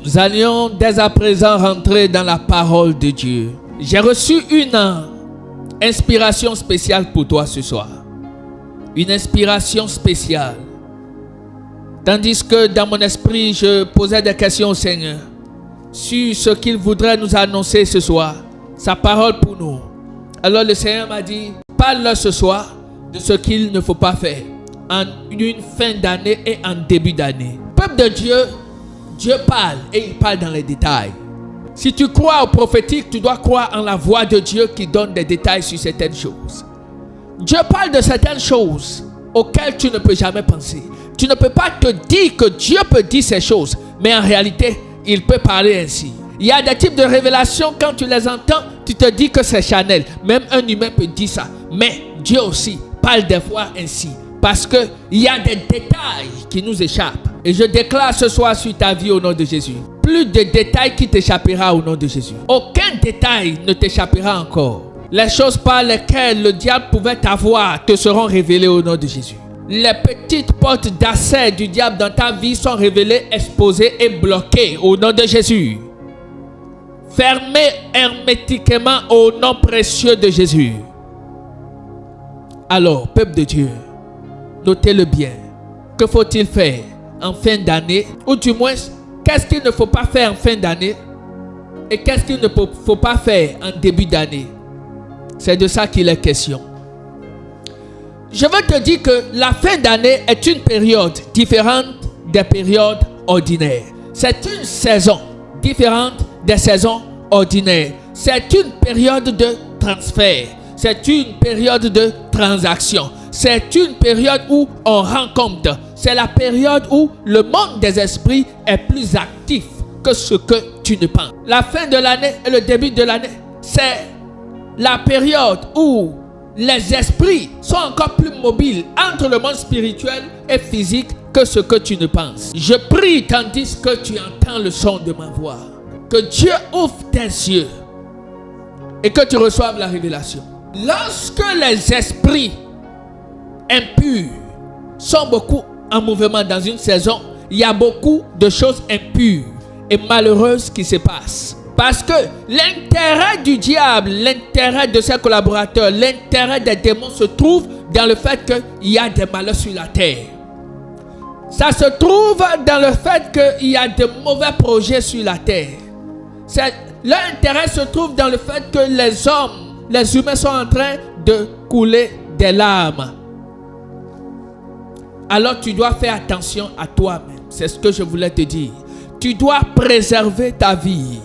Nous allions dès à présent rentrer dans la parole de Dieu. J'ai reçu une inspiration spéciale pour toi ce soir. Une inspiration spéciale. Tandis que dans mon esprit, je posais des questions au Seigneur sur ce qu'il voudrait nous annoncer ce soir. Sa parole pour nous. Alors le Seigneur m'a dit, parle-leur ce soir de ce qu'il ne faut pas faire en une fin d'année et en début d'année. Peuple de Dieu, Dieu parle et il parle dans les détails. Si tu crois au prophétique, tu dois croire en la voix de Dieu qui donne des détails sur certaines choses. Dieu parle de certaines choses auxquelles tu ne peux jamais penser. Tu ne peux pas te dire que Dieu peut dire ces choses, mais en réalité, il peut parler ainsi. Il y a des types de révélations, quand tu les entends, tu te dis que c'est charnel. Même un humain peut dire ça. Mais Dieu aussi parle des fois ainsi. Parce qu'il y a des détails qui nous échappent. Et je déclare ce soir sur ta vie au nom de Jésus. Plus de détails qui t'échappera au nom de Jésus. Aucun détail ne t'échappera encore. Les choses par lesquelles le diable pouvait t'avoir te seront révélées au nom de Jésus. Les petites portes d'accès du diable dans ta vie sont révélées, exposées et bloquées au nom de Jésus. Fermées hermétiquement au nom précieux de Jésus. Alors, peuple de Dieu, notez-le bien. Que faut-il faire en fin d'année? Ou du moins, qu'est-ce qu'il ne faut pas faire en fin d'année? Et qu'est-ce qu'il ne faut pas faire en début d'année? C'est de ça qu'il est question. Je veux te dire que la fin d'année est une période différente des périodes ordinaires. C'est une saison différente des saisons ordinaires. C'est une période de transfert. C'est une période de transaction. C'est une période où on rend compte. C'est la période où le monde des esprits est plus actif que ce que tu ne penses. La fin de l'année et le début de l'année, c'est la période où les esprits sont encore plus mobiles entre le monde spirituel et physique que ce que tu ne penses. Je prie tandis que tu entends le son de ma voix. Que Dieu ouvre tes yeux et que tu reçoives la révélation. Lorsque les esprits impurs sont beaucoup en mouvement dans une saison, il y a beaucoup de choses impures et malheureuses qui se passent. Parce que l'intérêt du diable, l'intérêt de ses collaborateurs, l'intérêt des démons se trouve dans le fait qu'il y a des malheurs sur la terre. Ça se trouve dans le fait qu'il y a de mauvais projets sur la terre. Leur intérêt se trouve dans le fait que les humains sont en train de couler des larmes. Alors tu dois faire attention à toi-même. C'est ce que je voulais te dire. Tu dois préserver ta vie.